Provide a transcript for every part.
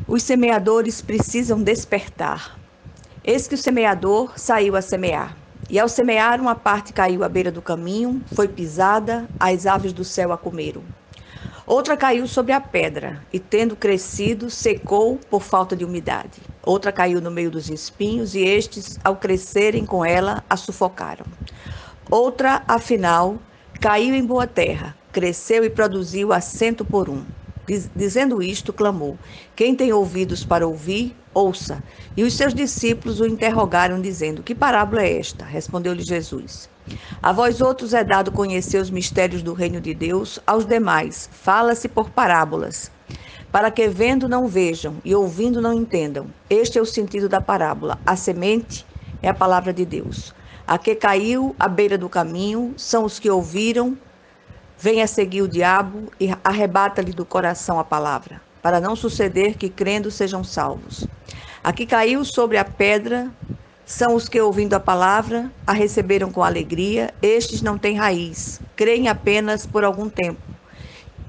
Os semeadores precisam despertar. Eis que o semeador saiu a semear. E ao semear, uma parte caiu à beira do caminho, foi pisada, as aves do céu a comeram. Outra caiu sobre a pedra, e tendo crescido, secou por falta de umidade. Outra caiu no meio dos espinhos, e estes, ao crescerem com ela, a sufocaram. Outra, afinal, caiu em boa terra, cresceu e produziu a 100 por 1. Dizendo isto, clamou: Quem tem ouvidos para ouvir, ouça. E os seus discípulos o interrogaram, dizendo: Que parábola é esta? Respondeu-lhe Jesus: A vós outros é dado conhecer os mistérios do reino de Deus, aos demais fala-se por parábolas, para que vendo não vejam e ouvindo não entendam. Este é o sentido da parábola. A semente é a palavra de Deus. A que caiu à beira do caminho são os que ouviram. Vem a seguir o diabo e arrebata-lhe do coração a palavra, para não suceder que, crendo, sejam salvos. A que caiu sobre a pedra são os que, ouvindo a palavra, a receberam com alegria. Estes não têm raiz, creem apenas por algum tempo,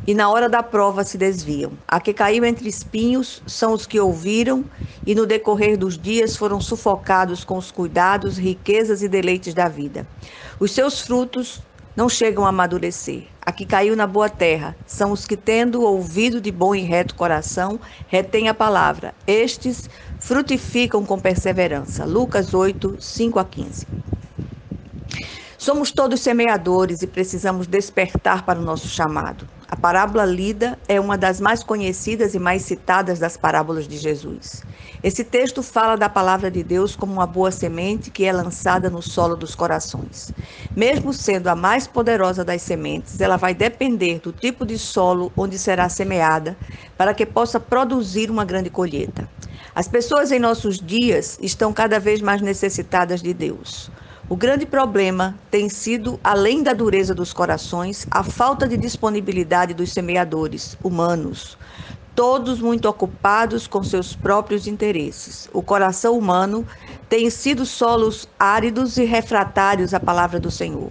e na hora da prova se desviam. A que caiu entre espinhos são os que ouviram e no decorrer dos dias foram sufocados com os cuidados, riquezas e deleites da vida. Os seus frutos não chegam a amadurecer. A que caiu na boa terra são os que, tendo ouvido de bom e reto coração, retêm a palavra. Estes frutificam com perseverança. Lucas 8, 5-15. Somos todos semeadores e precisamos despertar para o nosso chamado. A parábola lida é uma das mais conhecidas e mais citadas das parábolas de Jesus. Esse texto fala da palavra de Deus como uma boa semente que é lançada no solo dos corações. Mesmo sendo a mais poderosa das sementes, ela vai depender do tipo de solo onde será semeada para que possa produzir uma grande colheita. As pessoas em nossos dias estão cada vez mais necessitadas de Deus. O grande problema tem sido, além da dureza dos corações, a falta de disponibilidade dos semeadores humanos, todos muito ocupados com seus próprios interesses. O coração humano tem sido solos áridos e refratários à palavra do Senhor.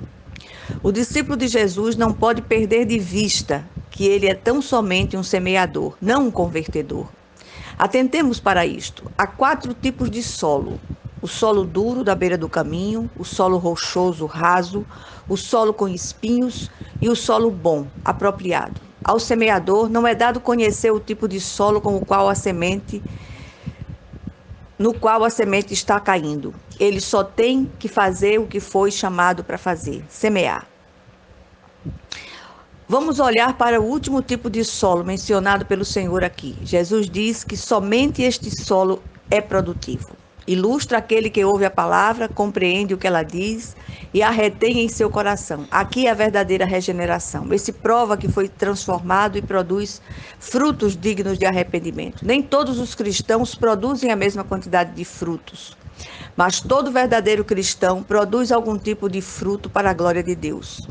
O discípulo de Jesus não pode perder de vista que ele é tão somente um semeador, não um convertedor. Atentemos para isto. Há 4 tipos de solo: o solo duro da beira do caminho, o solo rochoso raso, o solo com espinhos e o solo bom, apropriado. Ao semeador não é dado conhecer o tipo de solo no qual a semente está caindo. Ele só tem que fazer o que foi chamado para fazer: semear. Vamos olhar para o último tipo de solo mencionado pelo Senhor aqui. Jesus diz que somente este solo é produtivo. Ilustra aquele que ouve a palavra, compreende o que ela diz e a retém em seu coração. Aqui é a verdadeira regeneração. Esse prova que foi transformado e produz frutos dignos de arrependimento. Nem todos os cristãos produzem a mesma quantidade de frutos, mas todo verdadeiro cristão produz algum tipo de fruto para a glória de Deus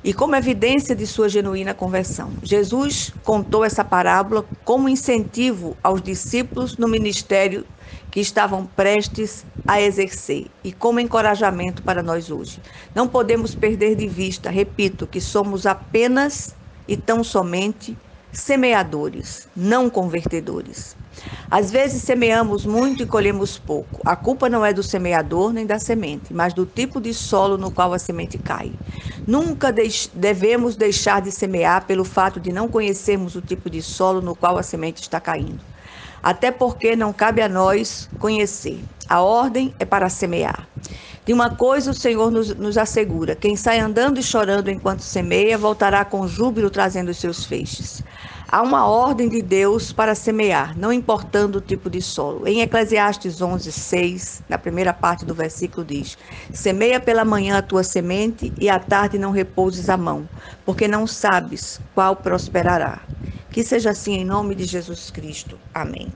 e como evidência de sua genuína conversão. Jesus contou essa parábola como incentivo aos discípulos no ministério que estavam prestes a exercer e como encorajamento para nós hoje. Não podemos perder de vista, repito, que somos apenas e tão somente semeadores, não convertedores. Às vezes semeamos muito e colhemos pouco. A culpa não é do semeador nem da semente, mas do tipo de solo no qual a semente cai. Nunca devemos deixar de semear pelo fato de não conhecermos o tipo de solo no qual a semente está caindo. Até porque não cabe a nós conhecer. A ordem é para semear. De uma coisa o Senhor nos assegura: quem sai andando e chorando enquanto semeia, voltará com júbilo trazendo os seus feixes. Há uma ordem de Deus para semear, não importando o tipo de solo. Em Eclesiastes 11:6, na primeira parte do versículo diz: Semeia pela manhã a tua semente e à tarde não repouses a mão, porque não sabes qual prosperará. Que seja assim em nome de Jesus Cristo. Amém.